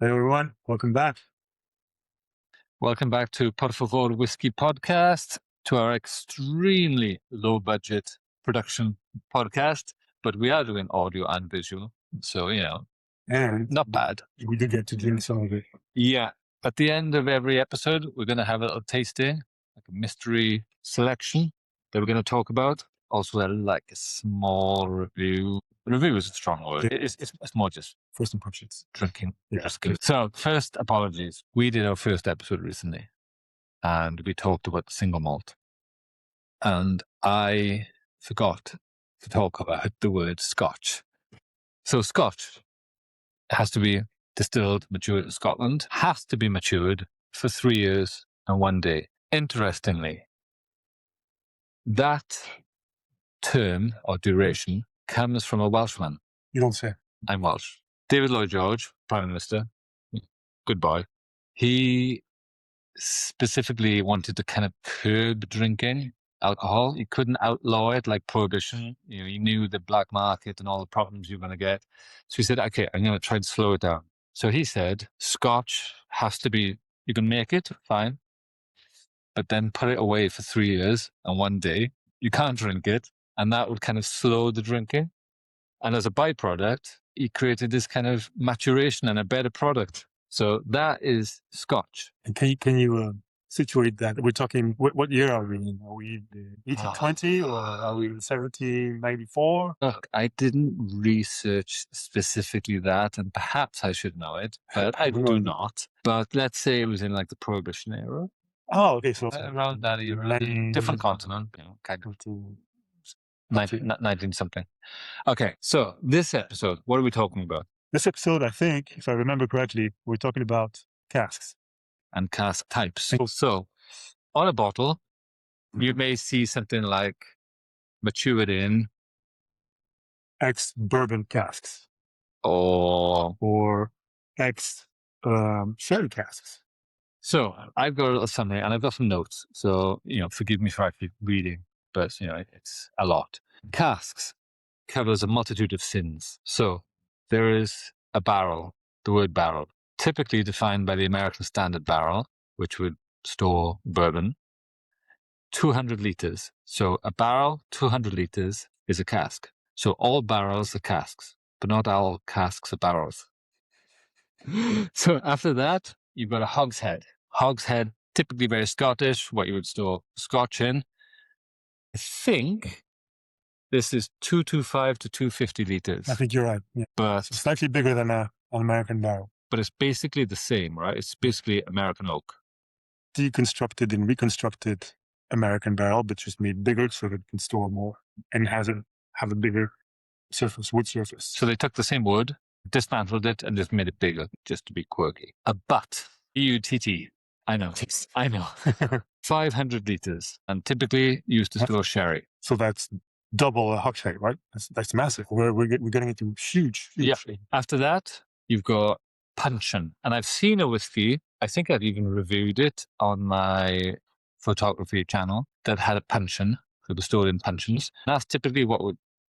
Hey everyone, welcome back. Welcome back to Por Favor Whiskey Podcast, to our extremely low budget production podcast, but we are doing audio and visual. So, And not bad. we did get to drink some of it. Yeah. At the end of every episode, we're going to have a little tasting, like a mystery selection that we're going to talk about. Also, like a small review. Review is a strong word. It's more just First impressions. drinking. Yeah. So, first, apologies. We did our first episode recently, and we talked about the single malt. And I forgot to talk about the word Scotch. So Scotch has to be distilled, matured in Scotland, has to be matured for 3 years and 1 day. Interestingly, that term or duration comes from a Welshman. You don't say. I'm Welsh. David Lloyd George, Prime Minister, good boy. He specifically wanted to kind of curb drinking alcohol. He couldn't outlaw it like prohibition. He knew the black market and all the problems you're going to get. So he said, okay, I'm going to try and slow it down. So he said, Scotch has to be, you can make it, fine, but then put it away for 3 years and 1 day. You can't drink it. And that would kind of slow the drinking. And as a byproduct, he created this kind of maturation and a better product. So that is Scotch. And can you situate that? We're talking, what year are we in? Are we in 1820 or are we in 1794? Look, I didn't research specifically that, and perhaps I should know it, but I do not. But let's say it was in like the Prohibition era. Oh, okay. So Around that era, different continent, kind of 19 something. Okay, so this episode, what are we talking about? This episode, I think, if I remember correctly, we're talking about casks. And cask types. So on a bottle, you may see something like matured in X bourbon casks or X sherry casks. So I've got a little summary and I've got some notes. So, forgive me for actually reading, but, it's a lot. Casks covers a multitude of sins. So there is a barrel, the word barrel, typically defined by the American Standard barrel, which would store bourbon, 200 liters. So a barrel, 200 liters is a cask. So all barrels are casks, but not all casks are barrels. So after that, you've got a hogshead. Hogshead, typically very Scottish, what you would store Scotch in. I think this is 225 to 250 liters. I think you're right. Yeah. But so slightly bigger than an American barrel. But it's basically the same, right? It's basically American oak. Deconstructed and reconstructed American barrel, but just made bigger so that it can store more and have a bigger surface, wood surface. So they took the same wood, dismantled it, and just made it bigger, just to be quirky. A butt, B-U-T-T. I know. 500 liters, and typically used to store sherry. So that's double a hogshead, right? That's massive. We're getting into huge. Yeah. After that, you've got puncheon. And I've seen a whiskey, I think I've even reviewed it on my photography channel, that had a puncheon. It was stored in puncheons. And that's typically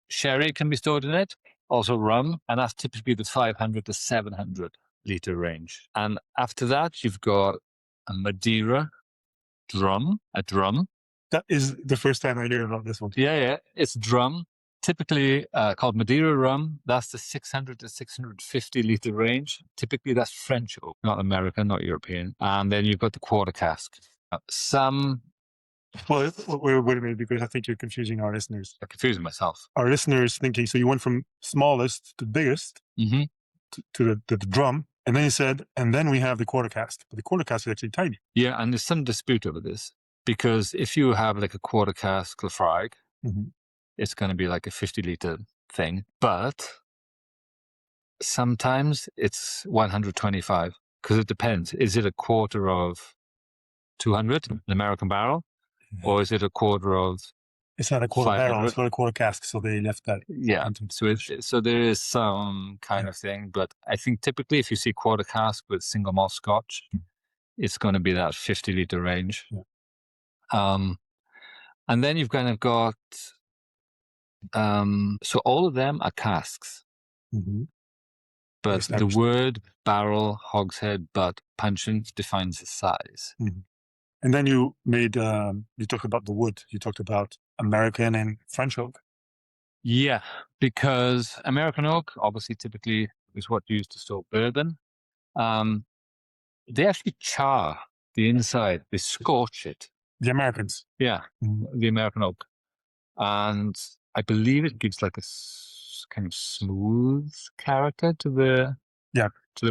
sherry can be stored in it, also rum, and that's typically the 500 to 700 liter range. And after that, you've got a Madeira drum, a drum. That is the first time I hear about this one. Yeah. It's drum, typically called Madeira rum. That's the 600 to 650 liter range. Typically, that's French oak, not American, not European. And then you've got the quarter cask. Well, wait a minute, because I think you're confusing our listeners. I'm confusing myself. Our listeners thinking, so you went from smallest to biggest to the drum. And then you said, and then we have the quarter cask. But the quarter cask is actually tiny. Yeah, and there's some dispute over this. Because if you have like a quarter cask Lafroig, it's going to be like a 50 liter thing. But sometimes it's 125 because it depends. Is it a quarter of 200, an American barrel? Or is it a quarter of... It's not a quarter barrel, it's not a quarter cask, so they left that. Yeah, so there is some kind of thing, but I think typically if you see quarter cask with single malt Scotch, it's going to be that 50 liter range. Yeah. And then you've kind of got... so all of them are casks. But the word barrel, hogshead, butt, puncheon defines the size. Mm-hmm. And then you made, you talked about the wood. You talked about American and French oak. Yeah, because American oak, obviously, typically is what you use to store bourbon. They actually char the inside. They scorch it. The Americans. Yeah, the American oak. And I believe it gives like a kind of smooth character to the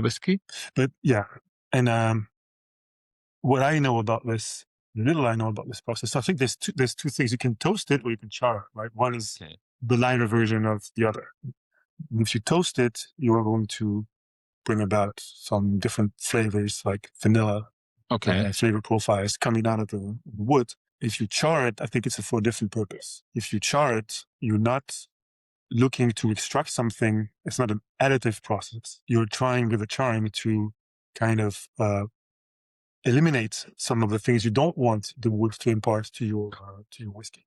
whiskey. But yeah, and what I know about this, little I know about this process. So I think there's two things. You can toast it or you can char, right? One is the lighter version of the other. If you toast it, you are going to bring about some different flavors like vanilla flavor profiles coming out of the wood. If you char it, I think it's for a different purpose. If you char it, you're not looking to extract something. It's not an additive process. You're trying with the charring to kind of eliminate some of the things you don't want the wood to impart to your whiskey,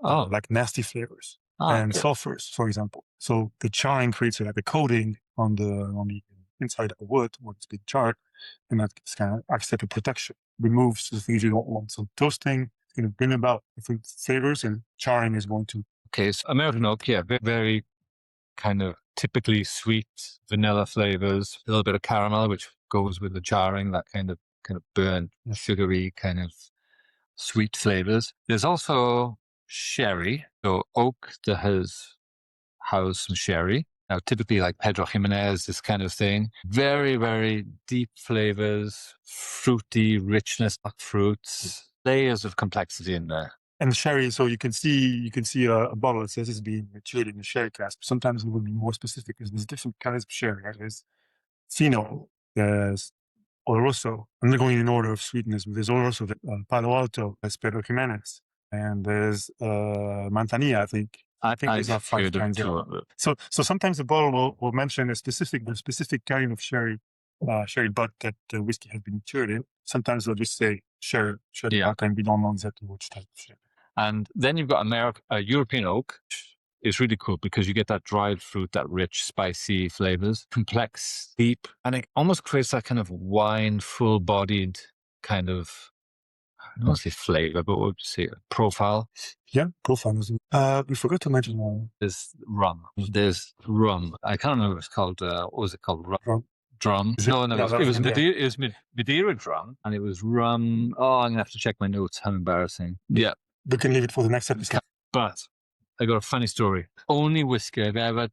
like nasty flavors and sulfurs, for example. So the charring creates like a coating on the inside of the wood when it's being charred, and that kind of acts like a protection, removes the things you don't want. So toasting is going to bring about different flavors, and charring is going to. Okay, so American oak, yeah, very kind of typically sweet vanilla flavors, a little bit of caramel, which goes with the charring, that kind of burnt, sugary kind of sweet flavors. There's also sherry, so oak that has housed some sherry. Now, typically like Pedro Jimenez, this kind of thing. Very, very deep flavors, fruity richness, fruits, layers of complexity in there. And the sherry, so you can see a bottle that says it's being matured in a sherry cask. Sometimes it will be more specific because there's different kinds of sherry. Right? There's Fino, there's Oloroso. I'm not going in order of sweetness, but there's Oloroso, Palo Alto, there's Pedro Jimenez, and there's Manzanilla, I think. I think there's 590. So sometimes the bottle will mention the specific kind of sherry butt that the whiskey has been matured in. Sometimes they'll just say sherry butt, and we don't know exactly which type of sherry. And then you've got European oak. It's really cool because you get that dried fruit, that rich, spicy flavors, complex, deep, and it almost creates that kind of wine, full-bodied kind of, I don't want to say flavor, but what would you say, profile? Yeah, profile. We forgot to mention there's rum. There's rum. I can't remember what it's called. What was it called? Rum. Drum. No, it was Madeira drum, and it was rum. Oh, I'm gonna have to check my notes. How embarrassing. Yeah. We can leave it for the next episode. But I got a funny story. Only whiskey I've ever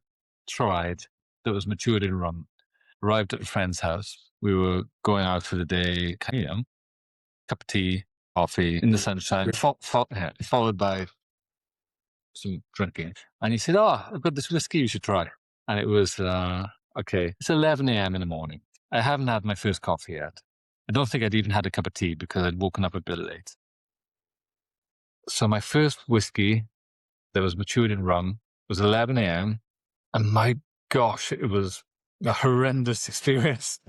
tried that was matured in rum. Arrived at a friend's house. We were going out for the day, cup of tea, coffee in the sunshine, followed by some drinking. And he said, I've got this whiskey you should try. And it was, okay, it's 11 a.m. in the morning. I haven't had my first coffee yet. I don't think I'd even had a cup of tea because I'd woken up a bit late. So my first whiskey that was matured in rum was 11 a.m. And my gosh, it was a horrendous experience.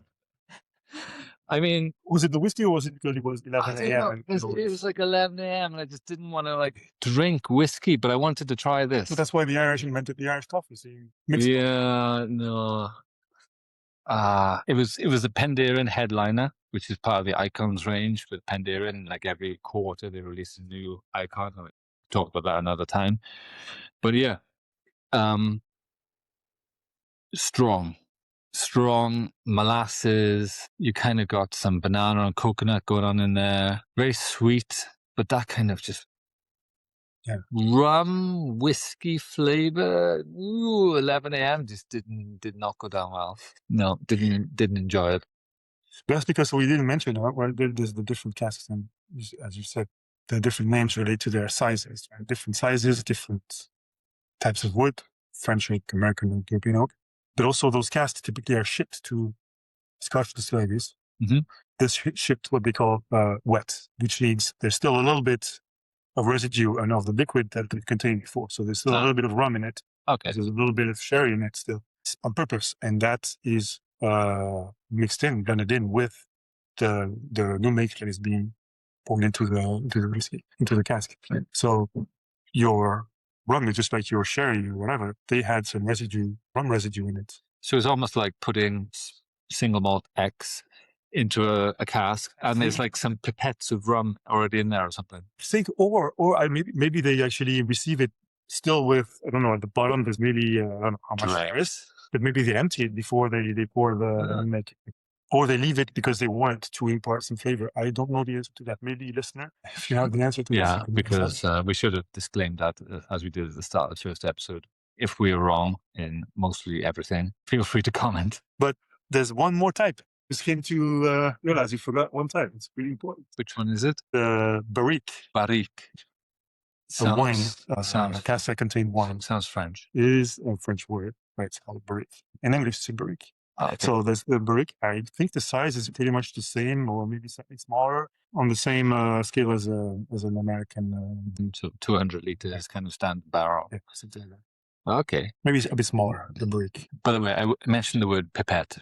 I mean, was it the whiskey or was it because it was 11 a.m.? It was like 11 a.m. and I just didn't want to drink whiskey, but I wanted to try this. So that's why the Irish invented the Irish coffee. So you mixed no. It was a Penderyn headliner, which is part of the Icons range with Penderyn. Like every quarter, they release a new icon. I'll talk about that another time. But yeah, strong molasses. You kind of got some banana and coconut going on in there. Very sweet, but that kind of just rum whiskey flavor. 11 a.m. just did not go down well. No, didn't enjoy it. But that's because we didn't mention there's the different casks, and as you said, the different names relate to their sizes. Right? Different sizes, different types of wood, French oak, American oak, European oak. But also those casks typically are shipped to Scotch distilleries. Mm-hmm. They're shipped what they call wet, which means there's still a little bit of residue and of the liquid that it contained before. So there's still a little bit of rum in it. Okay. There's a little bit of sherry in it still on purpose. And that is mixed in, blended in with the new make that is being poured into the whiskey, into the cask. Right? So your rum is just like your sherry or whatever. They had some rum residue in it. So it's almost like putting single malt X into a cask, and there's like some pipettes of rum already in there or something. I think, or maybe they actually receive it still with, I don't know, at the bottom there's maybe I don't know how much there is, but maybe they empty it before they pour the make it. Or they leave it because they want to impart some flavor. I don't know the answer to that. Maybe, listener, if you have the answer to this, yeah, because we should have disclaimed that as we did at the start of the first episode. If we are wrong in mostly everything, feel free to comment. But there's one more type. Just came to realize you forgot one type. It's really important. Which one is it? The barrique. Barrique. A wine. Cask that contain wine. Sounds French. It is a French word, right? It's called barrique. In English, it's a barrique. Okay. So there's the barrique. I think the size is pretty much the same, or maybe slightly smaller, on the same scale as an American. So 200 liters kind of standard barrel. Yeah, something like that. Okay. Maybe it's a bit smaller, the barrique. By the way, I mentioned the word pipette.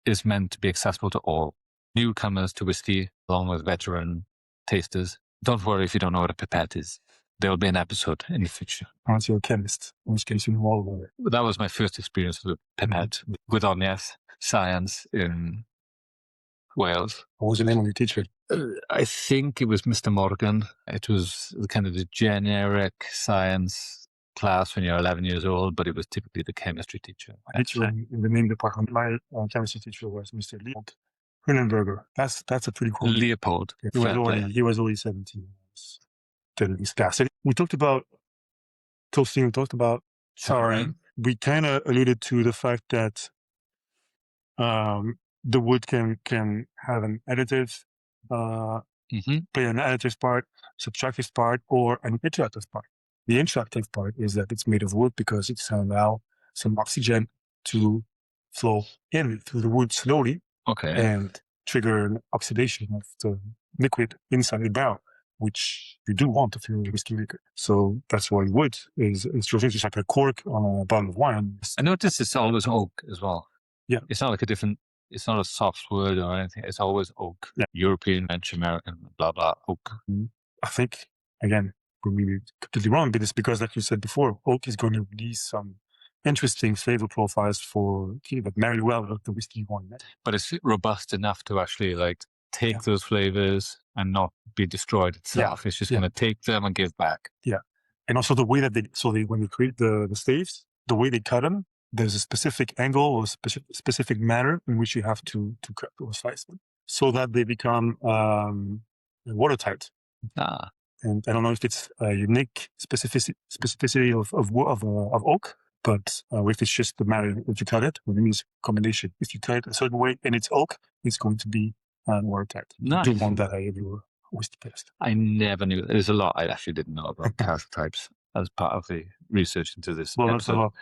Is meant to be accessible to all newcomers to whiskey, along with veteran tasters. Don't worry if you don't know what a pipette is. There will be an episode in the future. Unless you're a chemist, in which case you know all about it. That was my first experience with a pipette, with Gwyddoniaeth Science in Wales. What was the name of your teacher? I think it was Mr. Morgan. It was kind of the generic science class when you're 11 years old, but it was typically the chemistry teacher. My teacher in the name department, my chemistry teacher was Mr. Leopold Hunenberger. That's a pretty cool name. Leopold. He was already 17 in his class. We talked about toasting, we talked about charring. We kind of alluded to the fact that the wood can have an additive, play an additive part, subtractive part, or an interactive part. The interactive part is that it's made of wood because it's going to allow some oxygen to flow in through the wood slowly, and trigger an oxidation of the liquid inside the barrel, which you do want if you're a whiskey maker. So that's why wood is just like a cork on a bottle of wine. I noticed it's always oak as well. Yeah. It's not like it's not a soft wood or anything. It's always oak. Yeah. European, French, American, blah, blah, oak. I think, again, we may be completely wrong, but it's because, like you said before, oak is going to release some interesting flavor profiles for that marry well with the whiskey you want. But it's robust enough to actually take those flavors and not be destroyed itself. It's just going to take them and give back. Yeah. And also the way that when they create the staves, the way they cut them, there's a specific angle or specific manner in which you have to cut or slice them so that they become watertight. And I don't know if it's a unique specificity of oak, but if it's just the manner that you cut it, it means combination. If you cut it a certain way and it's oak, it's going to be watertight. Nice. You do want that in your whiskey cask. I never knew. There's a lot I actually didn't know about cask types as part of the research into this episode. That's about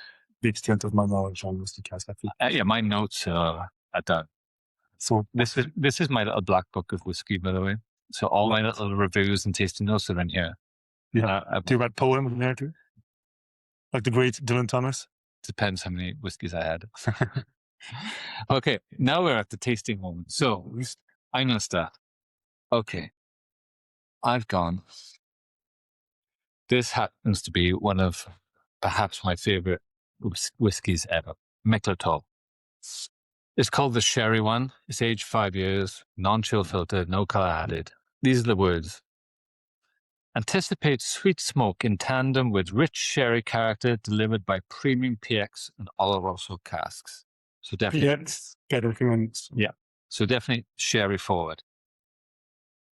the extent of my knowledge on whiskey cask, I think. My notes are done. So this is my little black book of whiskey, by the way. So all my little reviews and tasting notes are in here. Yeah. Do you write poem in there too? Like the great Dylan Thomas? Depends how many whiskeys I had. Okay, now we're at the tasting moment. So I'm going to start. Okay. I've gone. This happens to be one of perhaps my favorite whiskies ever. Meclatol. It's called the Sherry one. It's aged 5 years, non-chill filtered, no color added. These are the words. Anticipate sweet smoke in tandem with rich sherry character delivered by premium PX and Oloroso casks. So definitely. Yeah. So definitely sherry forward.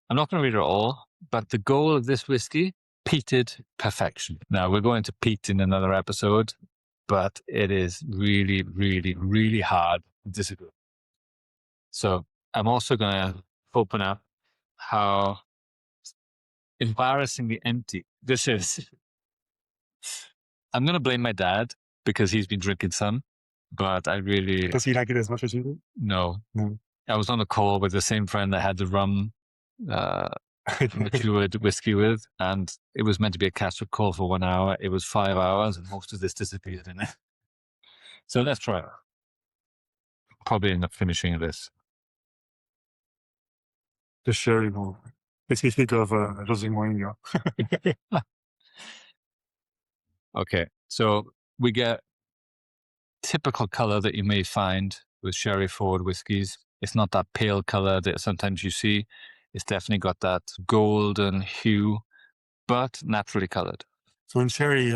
I'm not going to read it all, but the goal of this whiskey, peated perfection. Now we're going to peat in another episode, but it is really, really, really hard to disagree. So I'm also going to open up how embarrassingly empty this is. I'm going to blame my dad because he's been drinking some, but I really... Does he like it as much as you do? No. I was on a call with the same friend that had the rum matured whiskey with, and it was meant to be a catch-up call for 1 hour. It was 5 hours, and most of this disappeared in it. So let's try it. Probably end up finishing this. The sherry one. Makes me think of José Mourinho. Okay, so we get typical color that you may find with sherry forward whiskies. It's not that pale color that sometimes you see. It's definitely got that golden hue, but naturally colored. So in sherry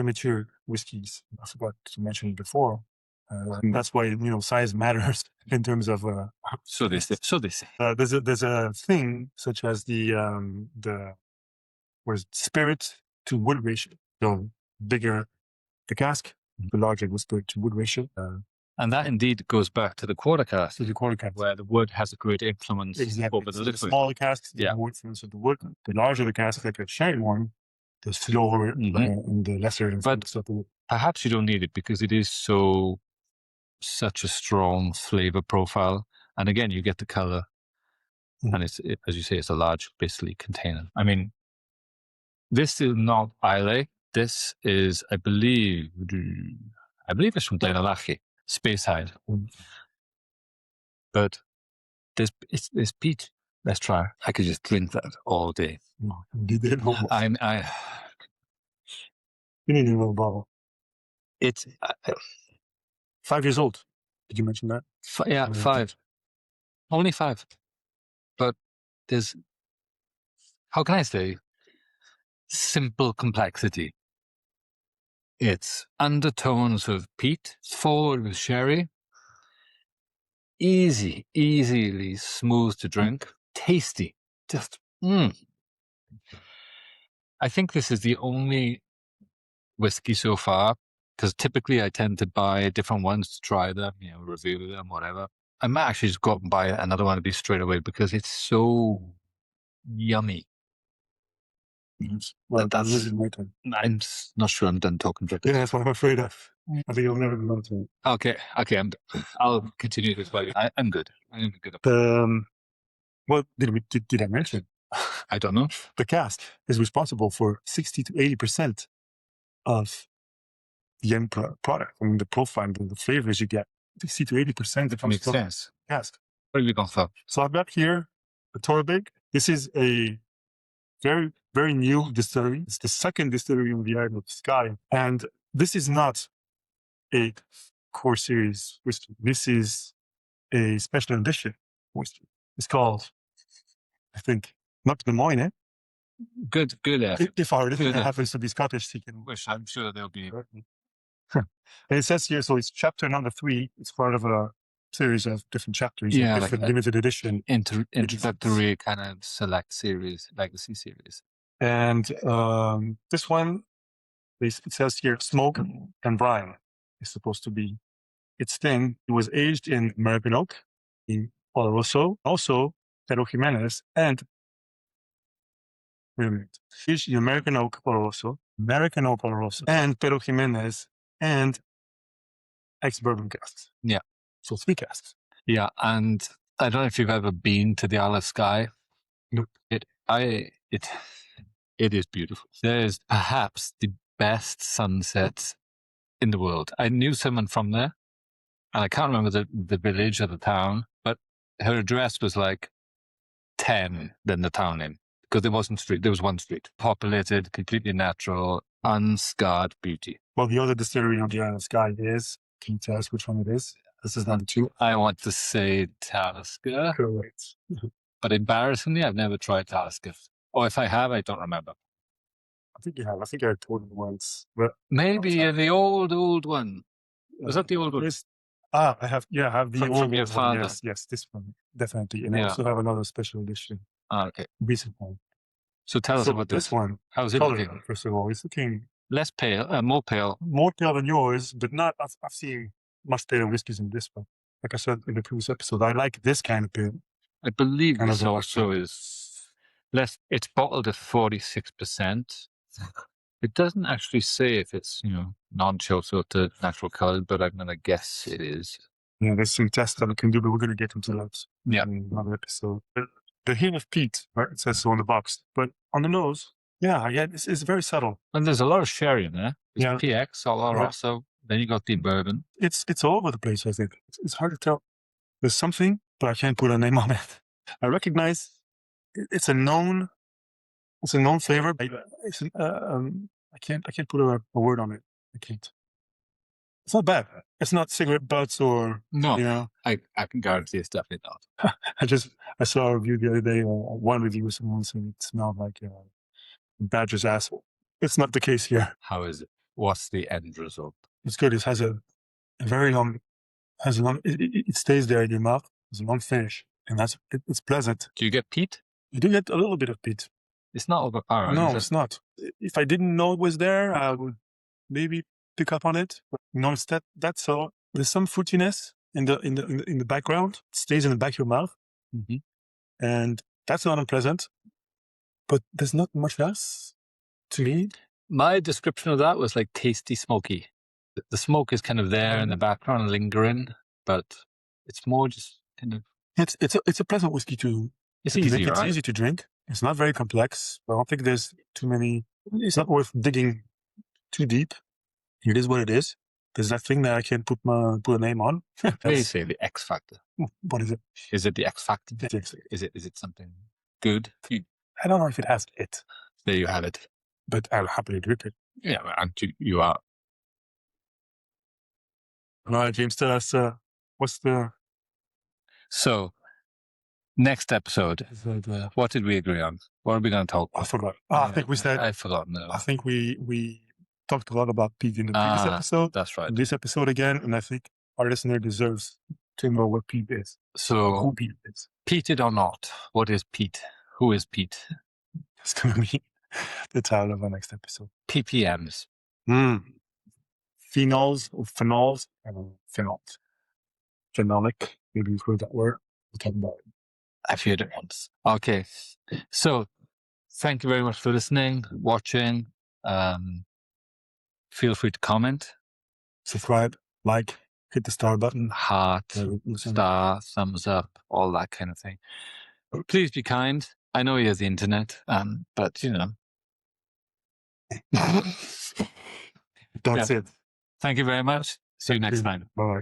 mature whiskies, I forgot to mention before. That's why size matters in terms of. So they say. There's a thing such as the spirit to wood ratio. So bigger the cask, the larger the spirit to wood ratio. And that indeed goes back to the quarter cask. To the quarter cask, where the wood has a great influence over the liquid. The smaller casks, the more influence of the wood. The larger the cask, like a sherry one, the slower and the lesser influence of the wood. Perhaps you don't need it because it is such a strong flavor profile. And again, you get the color. And as you say, it's a large, basically, container. I mean, this is not Islay. This is, I believe it's from Glenallachie, Speyside. But there's peat. Let's try. I could just drink that all day. You need a little bottle. It's 5 years old. Did you mention that? 5. Only 5. But there's, how can I say, simple complexity. It's undertones of peat, forward with sherry, easily smooth to drink, tasty, just I think this is the only whiskey so far, because typically I tend to buy different ones to try them, review them, whatever. I might actually just go up and buy another one of these straight away because it's so yummy. Well, that's my turn. I'm not sure I'm done talking. Yeah, that's what I'm afraid of. I think you'll never be able to. Okay, I'll continue this while I'm good. I'm good. What did I mention? I don't know. The cask is responsible for 60 to 80% of the end product. I mean, the profile, the flavors you get, 60 to 80% of makes sense. Cask. What are we going for? So I've got here a Torabig. This is a very, very new distillery. It's the second distillery on the Isle of Skye. And this is not a core series whiskey. This is a special edition whiskey. It's called, I think, not the Moine, eh? Good. If our listener happens to be Scottish, he can. Which I'm sure they'll be. And it says here, so it's chapter number 3. It's part of a series of different chapters. Yeah, like limited edition. Introductory kind of select series, legacy series. And this one, it says here, smoke and brine is supposed to be its thing. It was aged in American oak, in Oloroso, also Pedro Jimenez, and aged in American oak Oloroso, and Pedro Jimenez, and ex-bourbon casks. Yeah. So 3 casks. Yeah, and I don't know if you've ever been to the Isle of Skye. Nope. It is beautiful. There's perhaps the best sunsets in the world. I knew someone from there, and I can't remember the village or the town, but her address was like 10 than the town in, because there wasn't street. There was one street. Populated, completely natural, unscarred beauty. Well, the other distillery on the Isle of Skye is, can you tell us which one it is? This is number 2. I want to say Talisker. Correct. But embarrassingly, I've never tried Talisker. Or if I have, I don't remember. I think you have. I think I told you once. But maybe the old one. Was that the old one? I have. Yeah, I have the old your father. One. Yes, this one definitely. And I also have another special edition. Okay. Recent one. So tell us about this one. How's it looking? First of all, it's looking less pale, more pale. More pale than yours, but not. I've seen much paler whiskeys in this one. Like I said in the previous episode, I like this kind of pale. I believe this also is less. It's bottled at 46%. It doesn't actually say if it's non-chill filtered, natural colored, but I'm gonna guess it is. Yeah, there's some tests that we can do, but we're gonna get into that in another episode. The hint of peat, right? It says so on the box, but on the nose, it's very subtle. And there's a lot of sherry in there. There's PX, Oloroso. Then you got the bourbon. It's all over the place. I think it's hard to tell. There's something, but I can't put a name on it. I recognize it's a known flavor. I can't put a word on it. I can't. It's not bad. It's not cigarette butts or No. I can guarantee it's definitely not. I saw a review the other day, one review of someone saying it smelled like Badger's asshole. It's not the case here. How is it? What's the end result? It's good. It has a very long, it stays there in your mouth. It's a long finish, and it's pleasant. Do you get peat? You do get a little bit of peat. It's not overpowering. No, it's not. If I didn't know it was there, I would maybe pick up on it. But no, it's that's so. There's some fruitiness in the background. It stays in the back of your mouth, and that's not unpleasant. But there's not much else to me. My description of that was like tasty smoky. The smoke is kind of there in the background, lingering, but it's more just kind of. It's a pleasant whiskey to. It's easy, right? It's easy to drink. It's not very complex. I don't think there's too many. It's not worth digging too deep. It is what it is. There's that thing that I can't put a name on. They say the X factor. What is it? Is it the X factor? Is it something good? I don't know if it has it. There you have it. But I'll happily drink it. Yeah, and you are. All right, James, tell us what's the. So, next episode, what did we agree on? What are we going to talk about? I forgot. I think we said. I forgot. No. I think we talked a lot about peat in the previous episode. That's right. This episode again, and I think our listener deserves to know what peat is. So, who peat is. Peated or not? What is peat? Who is peat? It's going to be the title of our next episode. ppms. Phenols or phenols. I don't know. Phenols. Phenolic. Maybe you've heard that word. We'll talk about it. I've heard it once. Okay. So, thank you very much for listening, watching. Feel free to comment. Subscribe, like, hit the star button. Heart, star, thumbs up, all that kind of thing. Please be kind. I know he has the internet, but you know. That's it. Thank you very much. See you next time. Bye.